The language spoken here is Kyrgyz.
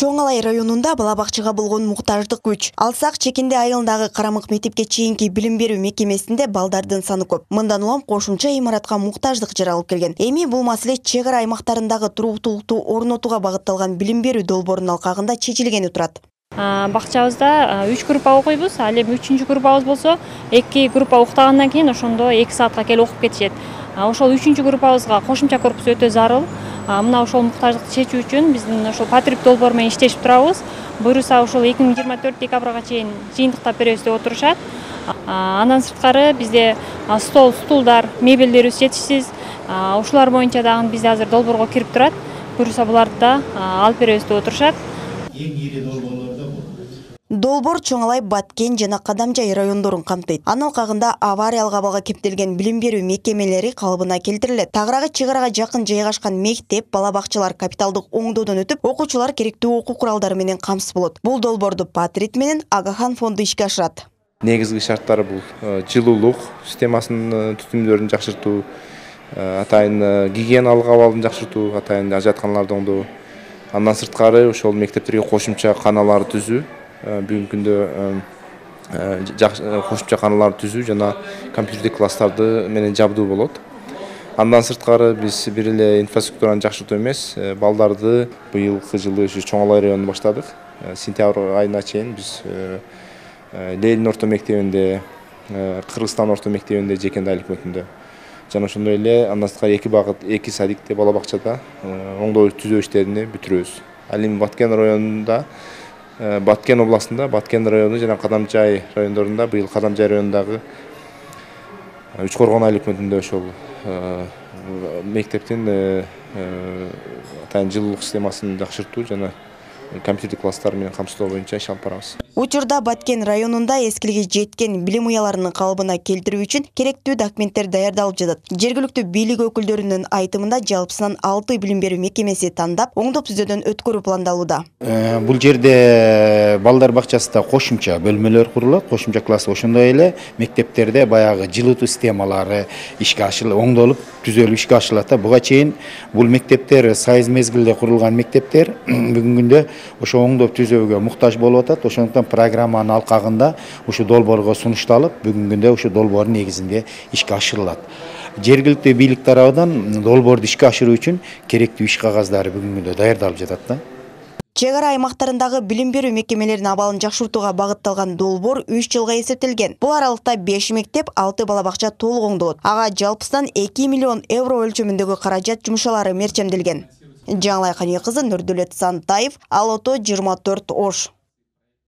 Чоң-Алай районунда бала бакчага болгон муктаждык күч. Алсак Чекинде айылындагы Карамык мектепке чейинки билим берүү мекемесинде балдардын саны көп. Мындан улам кошумча имаратка муктаждык жаралып келген. Эми бул маселе чек ара аймактарындагы туруктуулукту орнотууга багытталган билим берүү долбоорунун алкагында чечилгени турат. Бакчабызда 3 группа окуйбуз. Ал эми 3-чү группабыз болсо 2 группа уктагандан кийин ошондо 2 саатка келип окуп кетишет. Ошол 3-чү группабызга кошумча корпус өтө зарыл. Мына ошол муктаждыкты чечүү үчүн биздин ошол патриб долбоор менен иштешип турабыз. Буюрса ошол 2024 декабрга чейин жыйынтыктап беребиз деп отурушат. Андан сырткары бизде стол, стулдар, мебелдерибиз жетишсиз. Ушулар боюнча дагы бизде азыр долбоорго кирип турат. Буюрса буларды да алып беребиз деп отурушат. Долбоор Чоң-Алай, Баткен жана Кадамжай райондорун камтыйт. Анын алкагында авариялык абалга кептелген билим берүү мекемелери калыбына келтирилет. Тагыраагы чек арага жакын жайгашкан мектеп, бала бакчалар капиталдык оңдоодон өтүп, окуучулар керектүү окуу куралдары менен камсыз болот. Бул долбоорду Патрит менен Агахан фонду ишке ашырат. Негизги шарттары бул жылуулук системасынын түтүмдөрүн жакшыртуу, атайын гигиеналык абалын жакшыртуу, атайын ажатканаларды оңдоо. Андан сырткары ошол мектептерге кошумча каналар түзүү, бүгүнкү күндө кошумча каналар түзүү жана компьютердик класстарды менен жабдуу болот. Андан сырткары биз бир эле инфраструктураны жакшыртуу эмес, балдарды быйылкы жылы Чоң-Алай районунда баштадык. Сентябрь айына чейин биз Ленин орто мектебинде, Кыргызстан орто мектебинде, Жекенде айыл өкмөтүндө жана ошондой эле андан сырткары 2 багыт, 2 садикте, бала бакчада оңдоо түзөө иштерин бүтүрөбүз. Ал эми Баткен районунда, Баткен областында, Баткен району жана Кадамжай райондорунда, быйыл Кадамжай районундагы Үч Коргон айыл өкмөтүндө ошол мектептин атайын жылуулук системасын жакшыртуу жана компьютер класстары менен камсыздоо боюнча иш алып барабыз. Учурда Баткен районунда эскилиги жеткен билим уяларынын калыбына келтирүү үчүн керектүү документтер даярдалып жатат. Жергиликтүү бийлик өкүлдөрүнүн айтымында жалпысынан 6 билим берүү мекемеси тандап, оңдоп түзөөдөн өткөрүү пландалууда. Бул жерде балдар бакчасында кошумча бөлмөлөр курулат, кошумча класс, ошондой эле мектептерде баягы жылытуу системалары ишке ашырылып, оңдолуп, түзөлүп ишке ашырылат. Буга чейин бул мектептер сайыз мезгилде курулган мектептер бүгүнкү күндө ошо оңдоп түзөөгө муктаж болуп атат. Ошондуктан программанын алкагында ушу долбоорго сунушталып, бүгүнкү күндө ушу долбоордун негизинде ишке ашырылат. Жергиликтүү бийлик тарабынан долбоорду ишке ашыруу үчүн керектүү иш кагаздары бүгүнкү күндө даярдалып жатат да. Чек ара аймактарындагы билим берүү мекемелеринин абалын жакшыртууга багытталган долбоор 3 жылга эсептелген. Бул аралыкта 5 мектеп, 6 бала бакча толук оңдолот. Ага жалпысынан 2 миллион евро өлчөмүндөгү каражат жумшалары мерчемделген. Жаңылай Каний кызы, Нурдулет Сантаев, Алото 24 Ош.